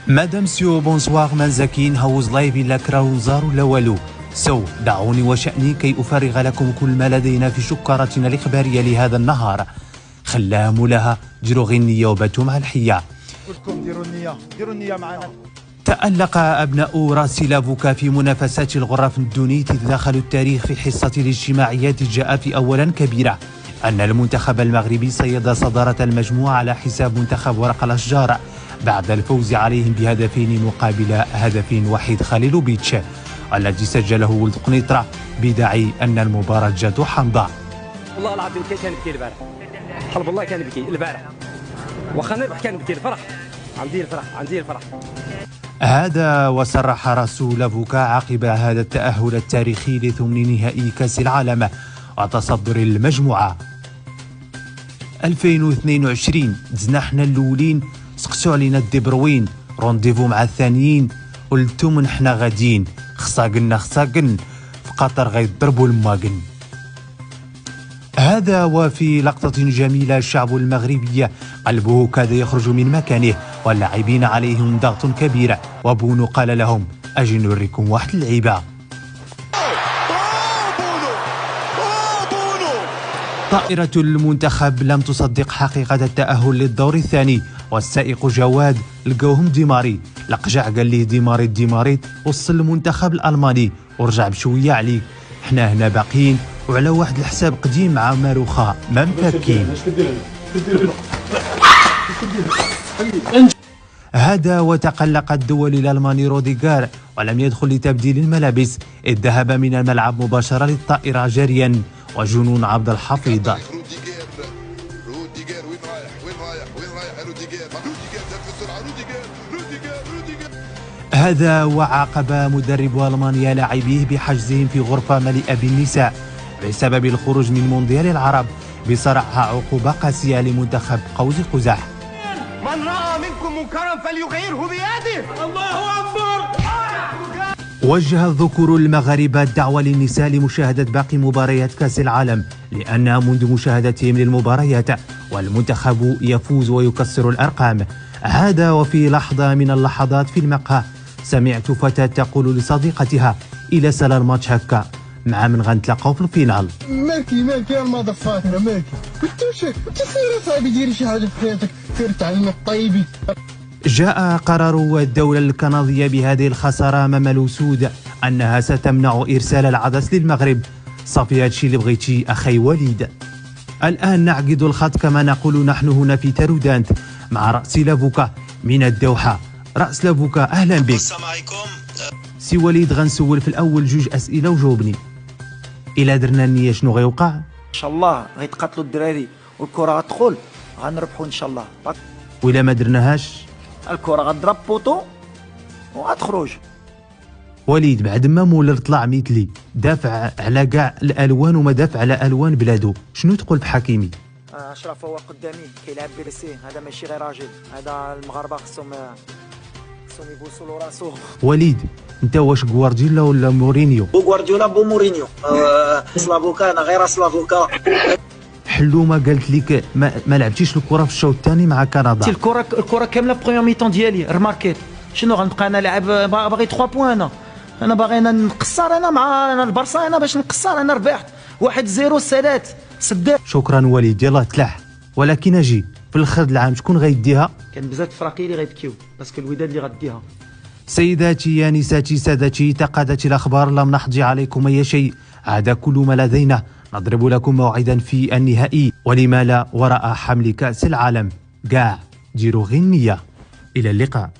مادام سيو بونسوار منزكين هوز لايف لا كراون زار ولا والو دعوني وشأني كي أفرغ لكم كل ما لدينا في شكارتنا الإخبارية لهذا النهار. خلاها مولاها ديروا غير النية وباتوا مع الحية. كلكم ديروا النية معنا. تألق أبناء راسلافوكا في منافسات الغرف الدونيت إذ دخلوا التاريخ في حصة الاجتماعيات. جاء في أولا كبيرة أن المنتخب المغربي صيد صدارة المجموعة على حساب منتخب ورق الأشجار بعد الفوز عليهم بهدفين مقابل هدف وحيد خليلوفيتش الذي سجله ولد قنيطرة بداعي أن المباراة جات حمضاء. والله العظيم كان يبكي البارح، حلف الله كان يبكي البارح، واخا نربح كان يبكي الفرح. عندي الفرح. هذا وصرح راسلافوكا عقب هذا التأهل التاريخي لثمن نهائي كأس العالم وتصدر المجموعة 2022. دزنا حنا الأولين، سقسوا علينا الدبروين، رونديفو مع الثانيين، قلتم حنا غاديين، خصاقن في قطر غيضربوا الماقن. هذا وفي لقطة جميلة الشعب المغربي قلبه كاد يخرج من مكانه واللاعبين عليهم ضغط كبير، وبونو قال لهم أجي نوريكم واحد اللعيبة. طائرة المنتخب لم تصدق حقيقة التأهل للدور الثاني، والسائق جواد لقوهم ديماري لقجع قال ليه ديماري وصل المنتخب الألماني ورجع بشوية عليك، حنا هنا باقيين وعلى واحد الحساب قديم مع ماروخا ما مفكين. هذا وتقلق الدول الألماني روديغار ولم يدخل لتبديل الملابس إذ ذهب من الملعب مباشرة للطائرة جريا وجنون عبد الحفيظ. هذا وعاقب مدرب ألمانيا لاعبيه بحجزهم في غرفة مليئة بالنساء بسبب الخروج من مونديال العرب بصراحة عقوبة قاسية لمنتخب قوس قزح. من رأى منكم منكرا فليغيره بيده. الله أكبر. وجه الذكور المغاربة الدعوة للنساء لمشاهدة باقي مباريات كأس العالم لأن منذ مشاهدتهم للمباريات والمنتخب يفوز ويكسر الأرقام. هذا وفي لحظة من اللحظات في المقهى سمعت فتاة تقول لصديقتها إلى سلا الماتش هكا مع من غنتلاقاو في الفينال. مالكي الماضي فاتنا مالكي كنت سير صاحبي ديري شي حاجة في حياتك سير تعلم الطيبي. جاء قرار الدولة الكندية بهذه الخسارة أمام الأسود أنها ستمنع إرسال العدس للمغرب. صافي هادشي اللي بغيتي أخي وليد. الآن نعقد الخط كما نقول نحن هنا في تارودانت مع راسلافوكا من الدوحة. راسلافوكا أهلا بك. السلام عليكم. سي وليد غنسول في الأول جوج أسئلة وجاوبني. إلا درنا النية شنو غيوقع؟ إن شاء الله غيتقاتلوا الدراري والكرة غتدخل غنربحوا إن شاء الله. وإلا ما درناهاش الكرة غتضرب بوطو وغتخرج. وليد بعد ما مولر طلع مثلي دافع على كاع الالوان وما دافع على الوان بلادو، شنو تقول بحكيمي؟ اشرف هو قدامي كيلعب بيرسي، هذا ماشي غير راجل، هذا المغاربه خصهم يبوسوا له راسو. وليد انت واش غوارديولا ولا مورينيو؟ بو غوارديولا بو مورينيو. سلافوكا انا غير سلافوكا. حلومه قالت لك ما لعبتيش الكره في الشوط الثاني مع كندا. الكره كامله بروميير ميطون ديالي رماركيت شنو غنبقى انا لاعب باغي 3 بوان. انا باغي نقصر انا مع البرصا انا باش نقصر انا ربحت 1-0 سالات سدات. شكرا وليد يلاه تلاح. ولكن اجي في الاخر العام شكون غيديها؟ كان بزاف الفراقي اللي غيبكيو باسكو الوداد اللي غديها. سيداتي يا نساتي سادتي تقادت الاخبار لم نحظي عليكم اي شيء. هذا كل ما لدينا. نضرب لكم موعدا في النهائي ولما لا وراء حمل كأس العالم. ديروا غنية. إلى اللقاء.